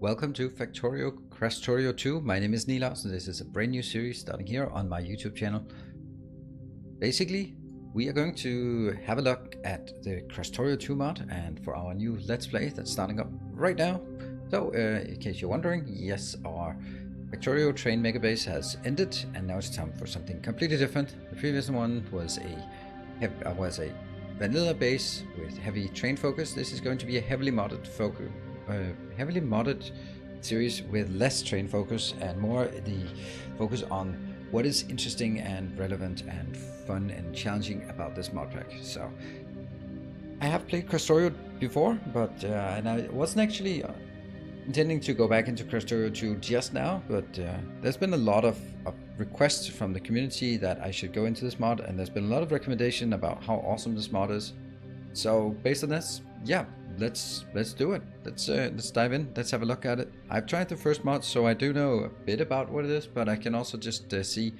welcome to Factorio Krastorio 2. My name is Nilaus and this is a brand new series starting here on my YouTube channel. Basically, we are going to have a look at the Krastorio 2 mod and for our new Let's Play that's starting up right now. So, in case you're wondering, yes, our Factorio train mega base has ended and now it's time for something completely different. The previous one was a vanilla base with heavy train focus. This is going to be a heavily modded series with less train focus and more the focus on what is interesting and relevant and fun and challenging about this mod pack. So I have played Krastorio before, but and I wasn't actually intending to go back into Krastorio 2 just now, but there's been a lot of requests from the community that I should go into this mod, and there's been a lot of recommendation about how awesome this mod is. So based on this, yeah, let's do it. Let's dive in. Let's have a look at it. I've tried the first mod, so I do know a bit about what it is, but I can also just see.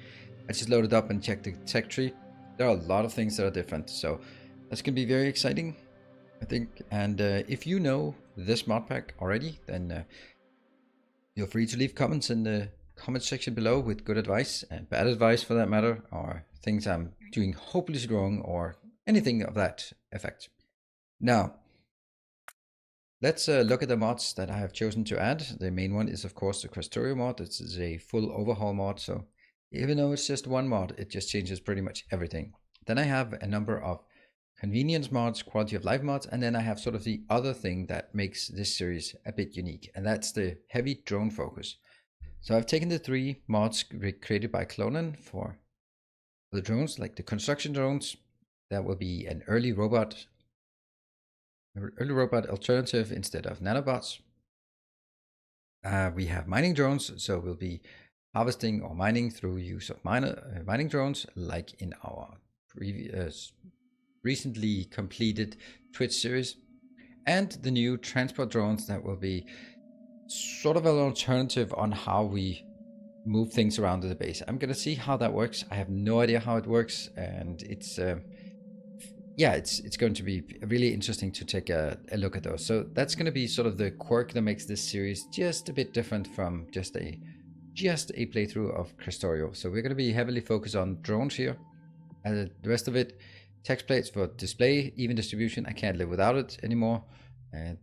I just loaded up and checked the tech tree. There are a lot of things that are different, so that's gonna be very exciting, I think. And if you know this mod pack already, then feel free to leave comments in the comment section below with good advice and bad advice for that matter, or things I'm doing hopelessly wrong or anything of that effect. Now, let's look at the mods that I have chosen to add. The main one is of course the Krastorio mod. This is a full overhaul mod, so even though it's just one mod, it just changes pretty much everything. Then I have a number of convenience mods, quality of life mods, and then I have sort of the other thing that makes this series a bit unique, and that's the heavy drone focus. So I've taken the three mods created by Klonan for the drones, like the construction drones. That will be an early robot alternative instead of nanobots. We have mining drones, so we'll be harvesting or mining through use of mining drones, like in our previous recently completed Twitch series. And the new transport drones that will be sort of an alternative on how we move things around the base. I'm gonna see how that works. I have no idea how it works, and it's going to be really interesting to take a look at those. So that's going to be sort of the quirk that makes this series just a bit different from just a playthrough of Krastorio. So we're going to be heavily focused on drones here, and the rest of it, text plates for display, even distribution. I can't live without it anymore.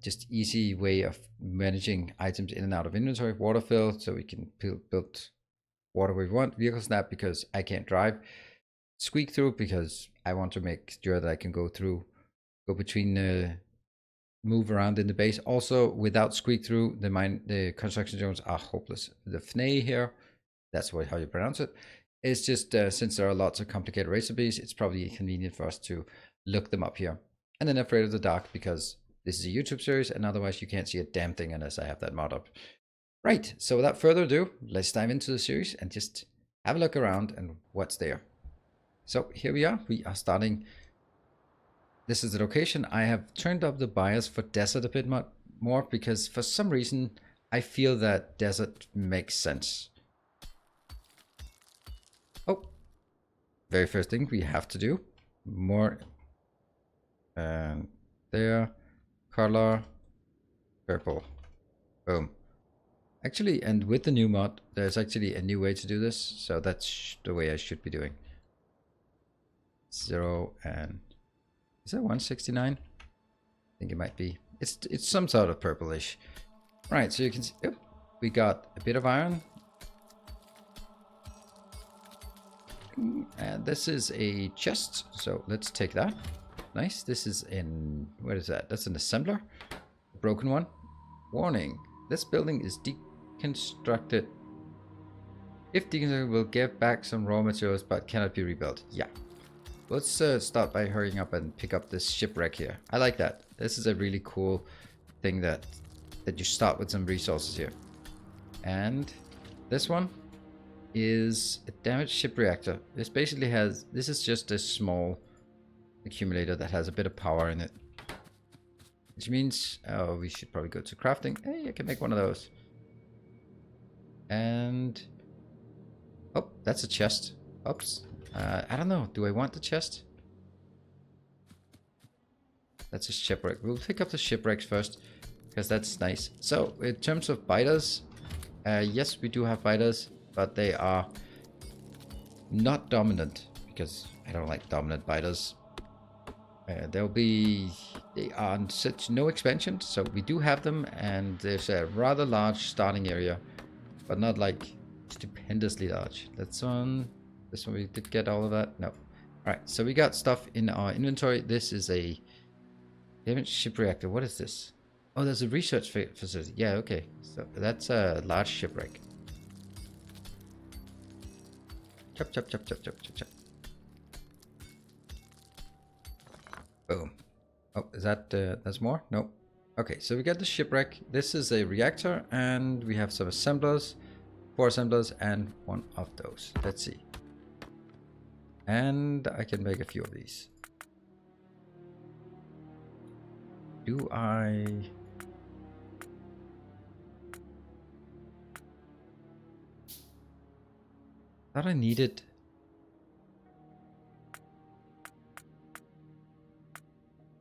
Just easy way of managing items in and out of inventory. Water fill, so we can build water where we want. Vehicle snap, because I can't drive. Squeak through, because I want to make sure that I can go between, move around in the base. Also, without squeak through, the construction drones are hopeless. The FNA here, that's how you pronounce it. It's just since there are lots of complicated recipes, it's probably convenient for us to look them up here. And then Afraid of the Dark, because this is a YouTube series, and otherwise you can't see a damn thing unless I have that mod up. Right, so without further ado, let's dive into the series and just have a look around and what's there. So here we are starting. This is the location. I have turned up the bias for desert a bit more because for some reason I feel that desert makes sense. Oh, very first thing we have to do, more, and there, color, purple, boom. Actually, and with the new mod, there's actually a new way to do this, so that's the way I should be doing. 0 and is that 169? I think it might be. It's some sort of purplish. Right, so you can see, oh, we got a bit of iron. And this is a chest, so let's take that. Nice. This is in, what is that? That's an assembler. A broken one. Warning, this building is deconstructed. If deconstructed, we'll give back some raw materials but cannot be rebuilt. Yeah. Let's start by hurrying up and pick up this shipwreck here. I like that. This is a really cool thing that you start with some resources here. And this one is a damaged ship reactor. This basically has, this is just a small accumulator that has a bit of power in it. Which means, oh, we should probably go to crafting. Hey, I can make one of those. And, oh, that's a chest. Oops. I don't know. Do I want the chest? That's a shipwreck. We'll pick up the shipwrecks first. because that's nice. So in terms of biters, yes, we do have biters, but they are not dominant because I don't like dominant biters. They are on such no expansion, so we do have them, and there's a rather large starting area, but not like stupendously large. This one we did get all of that. No. All right, so we got stuff in our inventory. This is a damaged ship reactor. What is this? Oh, there's a research facility. Yeah, okay. So that's a large shipwreck. Chop, chop, chop, chop, chop, chop, chop. Boom. Oh, is that, that's more? Nope. Okay, so we got the shipwreck. This is a reactor, and we have some assemblers, 4 assemblers, and 1 of those. Let's see. And I can make a few of these. Do I... thought I needed...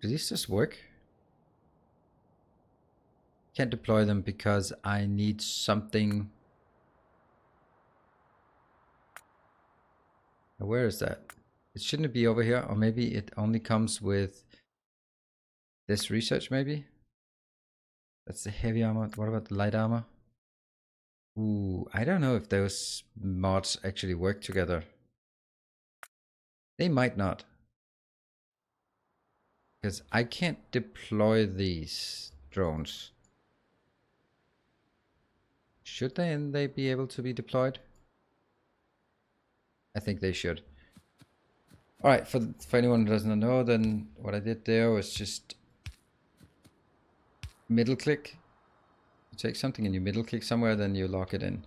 do these just work? Can't deploy them because I need something. Where is that? It shouldn't be over here, or maybe it only comes with this research, maybe? That's the heavy armor. What about the light armor? Ooh, I don't know if those mods actually work together. They might not. Because I can't deploy these drones. Should they be able to be deployed? I think they should. Alright, for anyone who doesn't know, then what I did there was just middle click. You take something and you middle click somewhere, then you lock it in.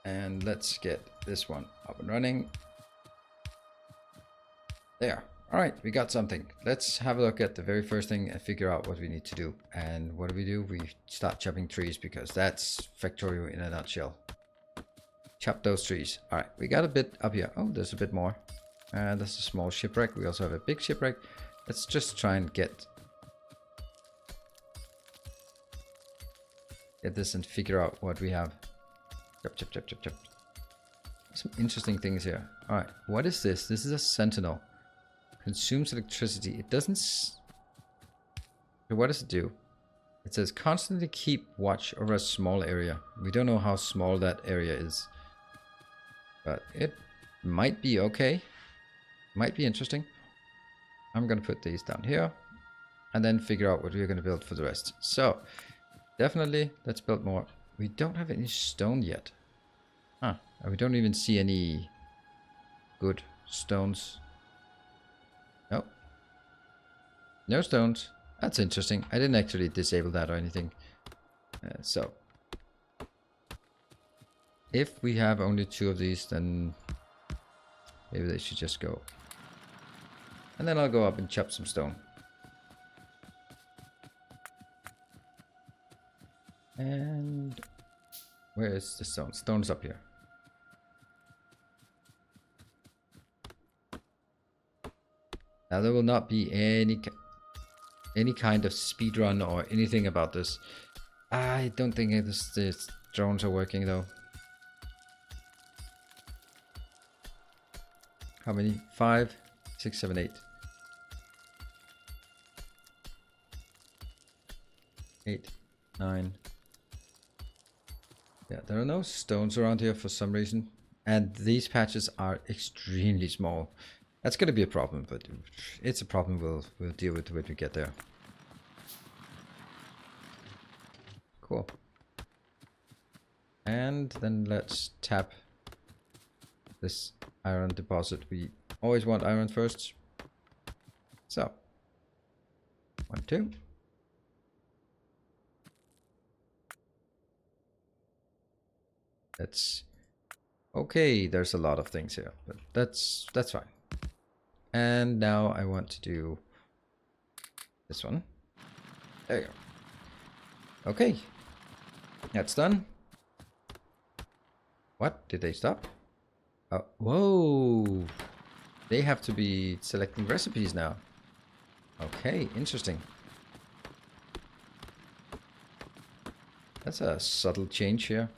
And let's get this one up and running. There. Alright, we got something. Let's have a look at the very first thing and figure out what we need to do. And what do? We start chopping trees because that's Factorio in a nutshell. Chop those trees. Alright, we got a bit up here. Oh, there's a bit more. There's a small shipwreck. We also have a big shipwreck. Let's just try and get this and figure out what we have. Chop, chop, chop, chop, chop. Some interesting things here. Alright, what is this? This is a sentinel. Consumes electricity. It doesn't... so what does it do? It says constantly keep watch over a small area. We don't know how small that area is. But it might be okay. Might be interesting. I'm going to put these down here. And then figure out what we're going to build for the rest. So, definitely, let's build more. We don't have any stone yet. Huh. And we don't even see any good stones. Nope. No stones. That's interesting. I didn't actually disable that or anything. So, if we have only 2 of these, then maybe they should just go. And then I'll go up and chop some stone. And where is the stone? Stone's up here. Now there will not be any kind of speed run or anything about this. I don't think this drones are working though. How many? 5, 6, 7, 8. 8, 9. Yeah, there are no stones around here for some reason. And these patches are extremely small. That's going to be a problem, but it's a problem we'll deal with when we get there. Cool. And then let's tap this iron deposit. We always want iron first. So, 1, 2. That's okay. There's a lot of things here, but that's fine. And now I want to do this one. There you go. Okay, that's done. What? Did they stop? Oh, whoa! They have to be selecting recipes now. Okay, interesting. That's a subtle change here.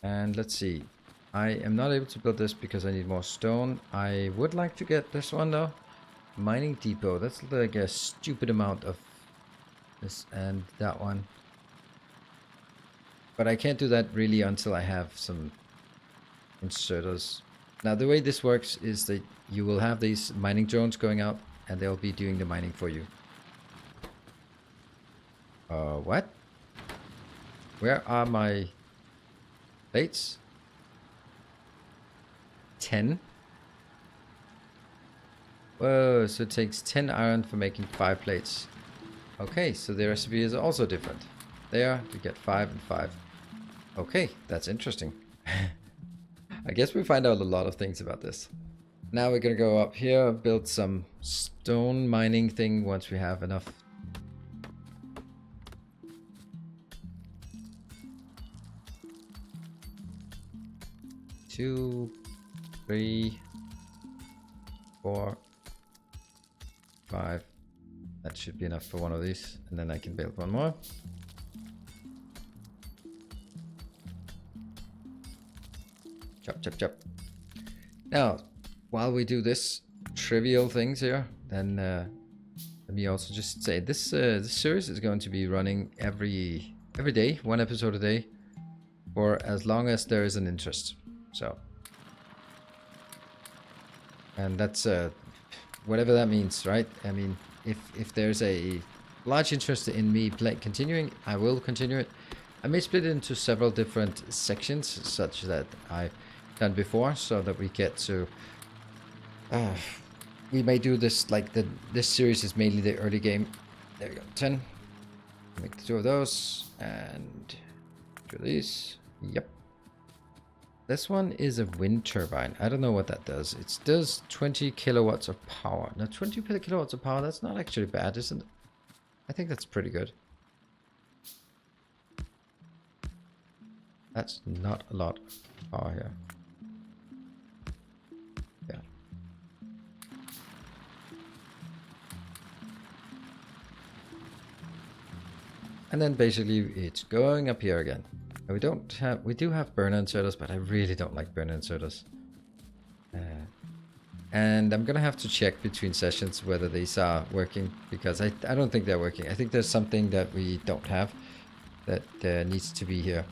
And let's see. I am not able to build this because I need more stone. I would like to get this one though. Mining depot. That's like a stupid amount of this and that one. But I can't do that really until I have some inserters. Now the way this works is that you will have these mining drones going out and they'll be doing the mining for you. What? Where are my plates? 10? Whoa, so it takes 10 iron for making 5 plates. Okay, so the recipe is also different. There, you get 5 and 5. Okay, that's interesting. I guess we find out a lot of things about this. Now we're gonna go up here, build some stone mining thing once we have enough. Two, 3, 4, 5. That should be enough for one of these, and then I can build one more. Chop, chop, chop. Now, while we do this trivial things here, then let me also just say this series is going to be running every day, 1 episode a day, for as long as there is an interest. So, and that's whatever that means, right? I mean, if there's a large interest in me continuing, I will continue it. I may split it into several different sections, such that I've done before, so that we get to. We may do this like this series is mainly the early game. There we go, 10. Make 2 of those and do these. Yep. This one is a wind turbine. I don't know what that does. It does 20 kilowatts of power. Now 20 kilowatts of power, that's not actually bad, isn't it? I think that's pretty good. That's not a lot of power here. Yeah. And then basically it's going up here again. We do have burner inserters, but I really don't like burner inserters. And I'm gonna have to check between sessions whether these are working, because I don't think they're working. I think there's something that we don't have that needs to be here,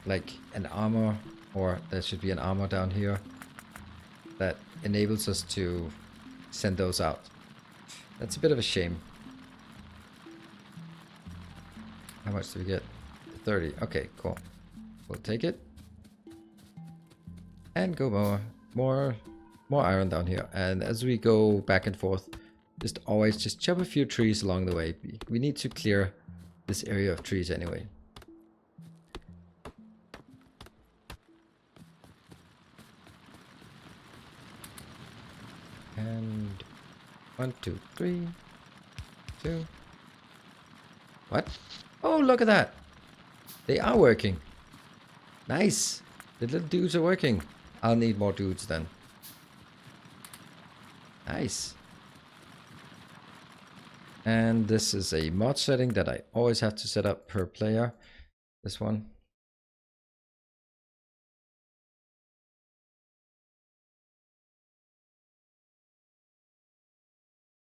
like an armor, or there should be an armor down here that enables us to send those out. That's a bit of a shame. How much do we get? 30. Okay, cool. We'll take it. And go more iron down here. And as we go back and forth, always just chop a few trees along the way. We need to clear this area of trees anyway. And 1, 2, 3, 2. What? Oh, look at that. They are working. Nice. The little dudes are working. I'll need more dudes then. Nice. And this is a mod setting that I always have to set up per player. This one.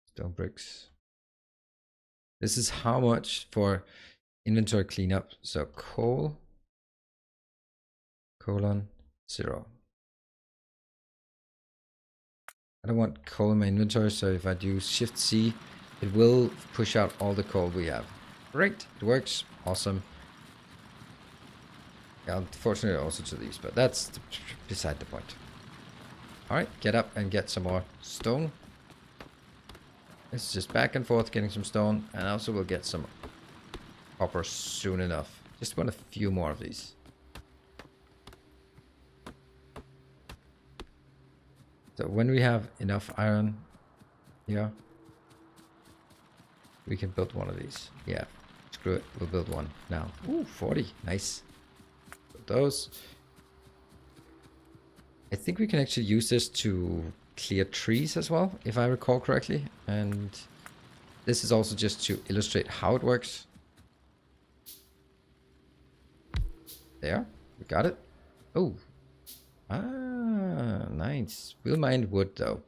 Stone bricks. This is how much for inventory cleanup. So coal, colon, 0. I don't want coal in my inventory, so if I do Shift C, it will push out all the coal we have. Great, it works, awesome. Yeah, unfortunately also to these, but that's beside the point. Alright, get up and get some more stone. It's just back and forth getting some stone, and also we'll get some copper soon enough. Just want a few more of these. So when we have enough iron here, we can build one of these. Yeah, screw it, we'll build one now. Ooh, 40, nice. Build those. I think we can actually use this to clear trees as well, if I recall correctly. And this is also just to illustrate how it works. There, we got it. Oh, nice. We'll mine wood though.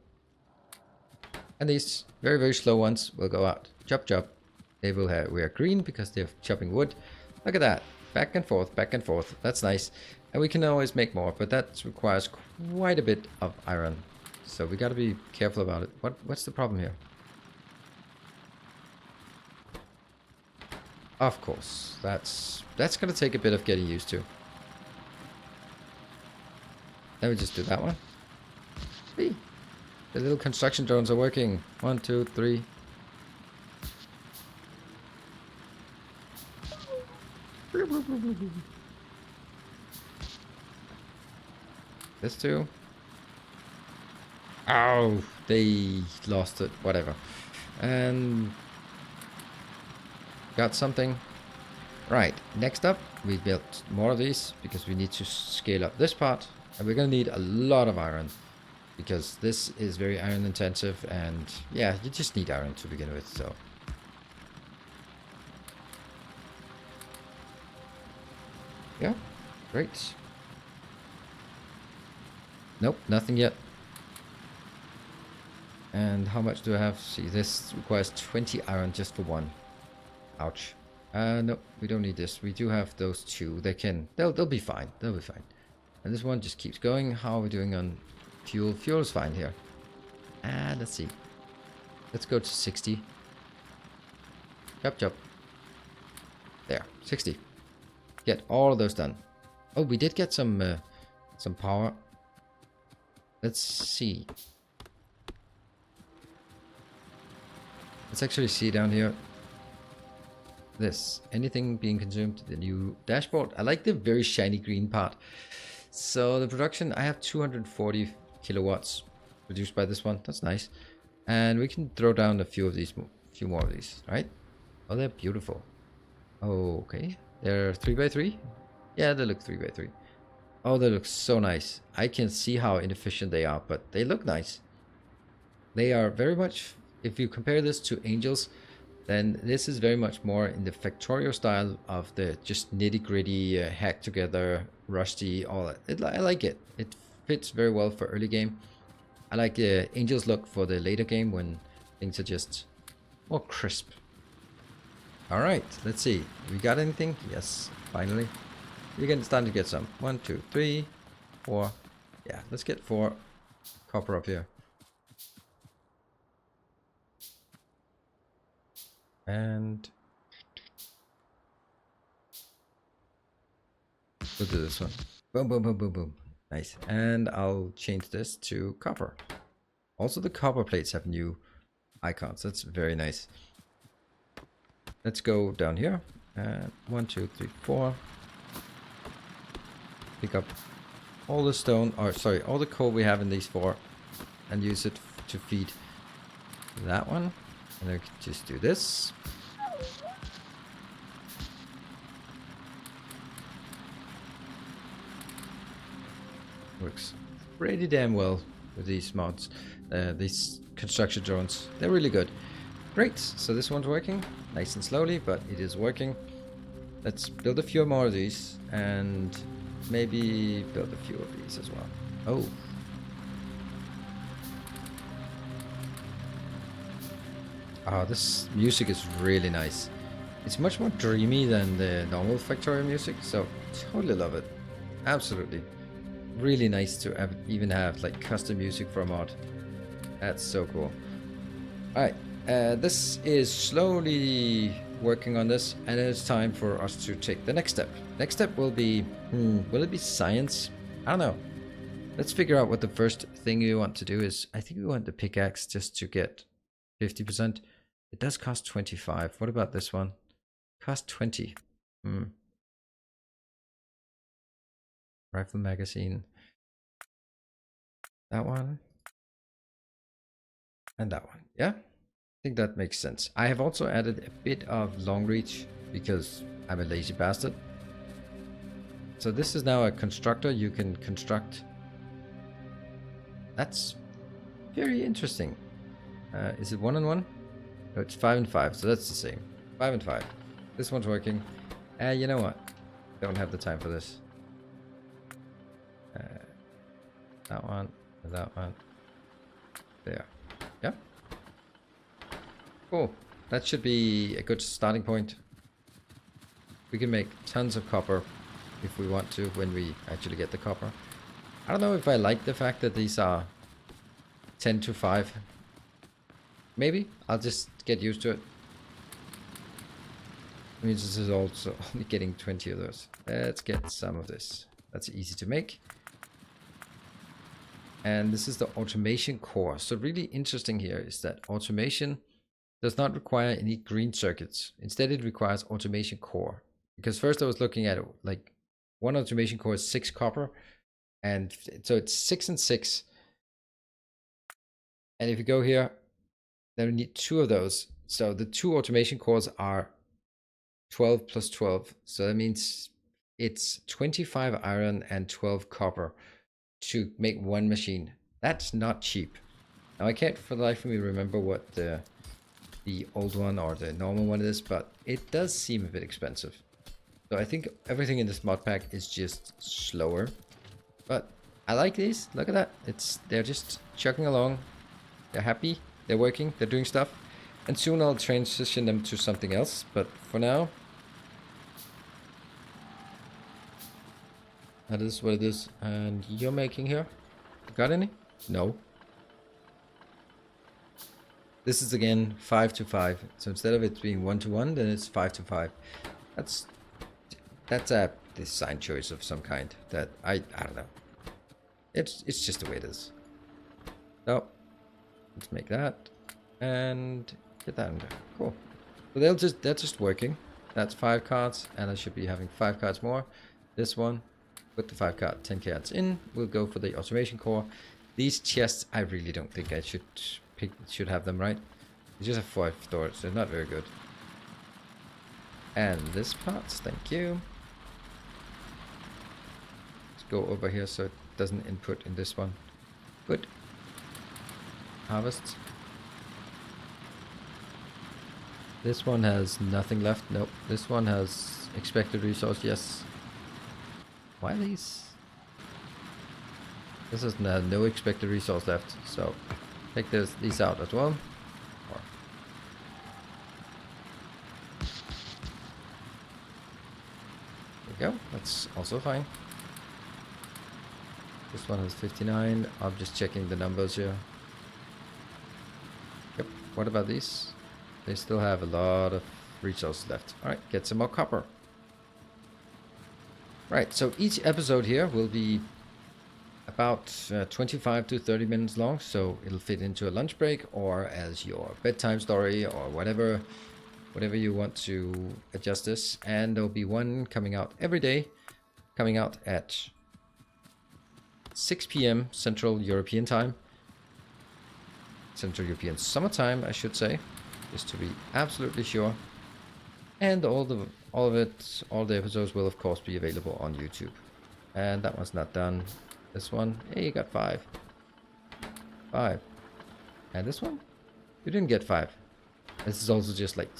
And these very, very slow ones will go out. Chop, chop. They will have, we are green because they're chopping wood. Look at that. Back and forth, back and forth. That's nice. And we can always make more, but that requires quite a bit of iron. So we gotta be careful about it. What's the problem here? Of course. That's gonna take a bit of getting used to. Let me just do that one. See? The little construction drones are working. 1, 2, 3. This too. Oh, they lost it. Whatever. And got something. Right. Next up, we built more of these because we need to scale up this part. And we're going to need a lot of iron because this is very iron intensive. And yeah, you just need iron to begin with. So yeah, great. Nope, nothing yet. And how much do I have? See, this requires 20 iron just for one. Ouch. No, we don't need this. We do have those two. They'll be fine. They'll be fine. And this one just keeps going. How are we doing on fuel? Fuel is fine here. And let's see. Let's go to 60. Chop, chop. There, 60. Get all of those done. Oh, we did get some power. Let's see. Let's actually see down here. This. Anything being consumed? The new dashboard. I like the very shiny green part. So the production, I have 240 kilowatts produced by this one. That's nice. And we can throw down a few of these, few more of these, right? Oh, they're beautiful. Oh, okay. They're 3x3? Yeah, they look 3x3. Oh, they look so nice. I can see how inefficient they are, but they look nice. They are very much, if you compare this to Angels, then this is very much more in the Factorio style of the just nitty-gritty, hack together, rusty, all that. I like it. It fits very well for early game. I like the Angels look for the later game when things are just more crisp. All right, let's see. We got anything? Yes, finally. We're starting to get some. 1, 2, 3, 4. Yeah, let's get 4 copper up here. And we'll do this one. Boom, boom, boom, boom, boom. Nice. And I'll change this to copper. Also, the copper plates have new icons. That's very nice. Let's go down here. 1, 2, 3, 4. Pick up all the stone, or sorry, all the coal we have in these 4 and use it to feed that one. And I can just do this. Works pretty damn well with these mods, these construction drones. They're really good. Great, so this one's working nice and slowly, but it is working. Let's build a few more of these and maybe build a few of these as well. Oh. Oh, this music is really nice. It's much more dreamy than the normal Factorio music, so totally love it. Absolutely. Really nice to even have like custom music for a mod. That's so cool. Alright, this is slowly working on this, and it's time for us to take the next step. Next step will be, will it be science? I don't know. Let's figure out what the first thing we want to do is. I think we want the pickaxe just to get 50%. It does cost 25. What about this one? Cost 20. Rifle magazine. That one. And that one. Yeah? I think that makes sense. I have also added a bit of long reach because I'm a lazy bastard. So this is now a constructor. You can construct. That's Very interesting. Is it 1 and 1? No, it's 5 and 5, so that's the same. 5 and 5. This one's working. You know what? Don't have the time for this. That one, and that one. There. Yep. Cool. That should be a good starting point. We can make tons of copper if we want to when we actually get the copper. I don't know if I like the fact that these are 10 to 5. Maybe. I'll just get used to it. I mean, this is also only getting 20 of those. Let's get some of this. That's easy to make. And this is the automation core. So really interesting here is that automation does not require any green circuits. Instead, it requires automation core. Because first I was looking at it, like one automation core is 6 copper. And so it's 6 and 6. And if you go here, then we need 2 of those. So the 2 automation cores are 12 plus 12. So that means it's 25 iron and 12 copper to make one machine. That's not cheap. Now I can't for the life of me remember what the old one or the normal one is, but it does seem a bit expensive. So I think everything in this mod pack is just slower. But I like these. Look at that. They're just chugging along. They're happy. They're working. They're doing stuff. And soon I'll transition them to something else. But for now, that is what it is. And you're making here? Got any? No. This is again 5 to 5. So instead of it being 1 to 1, then it's 5 to 5. That's a design choice of some kind that I don't know. It's just the way it is. So let's make that and get that in there. Cool. So they're just working. That's 5 cards, and I should be having 5 cards more. This one, put the 5 card, 10 cards in. We'll go for the automation core. These chests, I really don't think I should have them, right? They just have 5 storage. They're not very good. And this parts, thank you. Let's go over here so it doesn't input in this one. Good. Harvest. This one has nothing left. Nope. This one has expected resource. Yes. Why these? This has no expected resource left. So take these out as well. There we go. That's also fine. This one has 59. I'm just checking the numbers here. Yep. What about these? They still have a lot of resources left. Alright, get some more copper. Right, so each episode here will be about 25 to 30 minutes long, so it'll fit into a lunch break or as your bedtime story or whatever you want to adjust this. And there'll be one coming out every day, coming out at 6 p.m. Central European time. Central European summertime, I should say, just to be absolutely sure. And all the episodes will of course be available on YouTube. And that one's not done. This one, hey, you got 5. 5. And this one? You didn't get 5. This is also just like,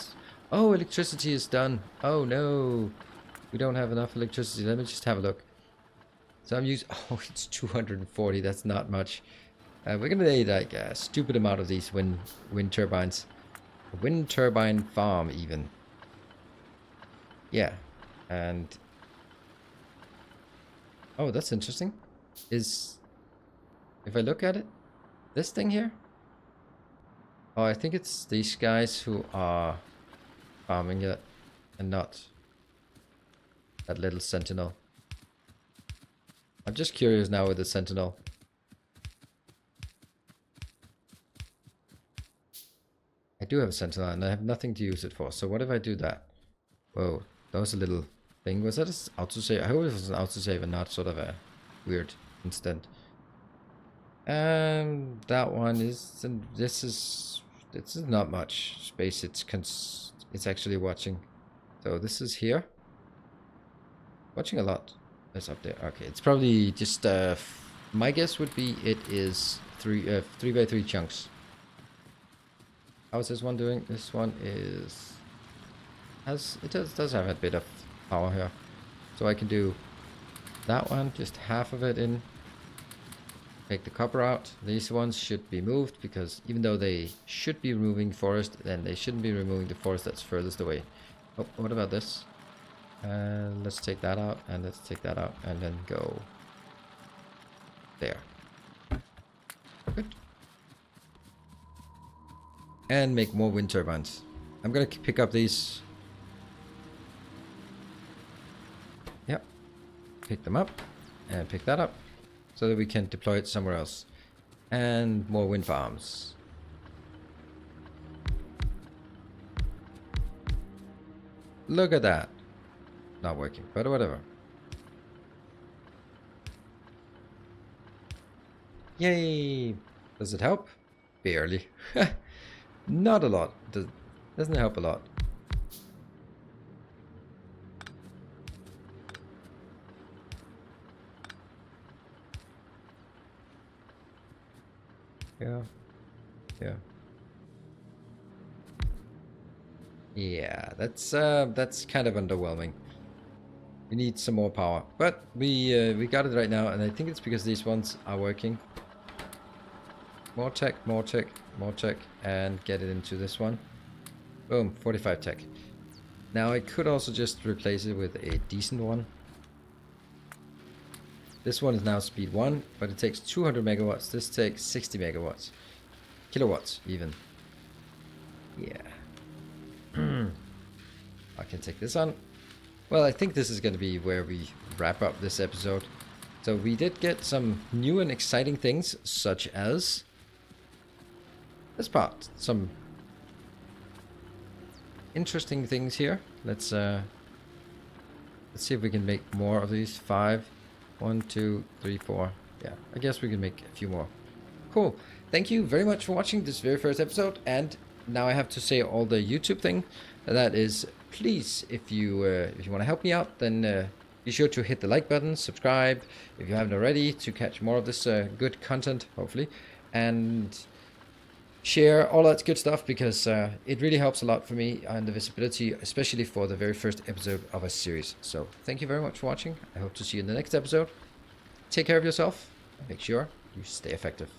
oh, electricity is done. Oh no, we don't have enough electricity. Let me just have a look. So I'm using, oh, it's 240. That's not much. We're gonna need like a stupid amount of these wind turbines. A wind turbine farm even. Yeah, and oh, that's interesting. Is if I look at it, this thing here. Oh, I think it's these guys who are farming it, and not that little sentinel. I'm just curious now with the sentinel. I do have a sentinel and I have nothing to use it for. So what if I do that? Whoa, that was a little thing. Was that an autosave? I hope it was an autosave and not sort of a weird instant. That one is, and this is not much space. It's actually watching. So this is here. Watching a lot. That's up there. Okay, it's probably just my guess would be it is 3 by 3 chunks. How's this one doing? This one does have a bit of power here. So I can do that one, just half of it in. Take the copper out. These ones should be moved because even though they should be removing forest, then they shouldn't be removing the forest that's furthest away. Oh, what about this? Let's take that out and let's take that out and then go there. Good. And make more wind turbines. I'm gonna pick up these. Yep. Pick them up and pick that up so that we can deploy it somewhere else. And more wind farms. Look at that. Not working, but whatever. Yay! Does it help? Barely. Not a lot. Doesn't help a lot. Yeah. Yeah. Yeah, that's kind of underwhelming. We need some more power, but we got it right now, and I think it's because these ones are working. More tech, more tech, more tech, and get it into this one. Boom, 45 tech. Now I could also just replace it with a decent one. This one is now speed 1, but it takes 200 megawatts. This takes 60 megawatts. Kilowatts, even. Yeah. I can take this on. Well, I think this is going to be where we wrap up this episode. So we did get some new and exciting things, such as this part. Some interesting things here. Let's see if we can make more of these. 5. 1, 2, 3, 4. Yeah, I guess we can make a few more. Cool. Thank you very much for watching this very first episode. And now I have to say all the YouTube thing. That is, please, if you want to help me out, then be sure to hit the like button, subscribe if you haven't already, to catch more of this good content, hopefully, and share all that good stuff, because it really helps a lot for me and the visibility, especially for the very first episode of a series. So thank you very much for watching. I hope to see you in the next episode. Take care of yourself. Make sure you stay effective.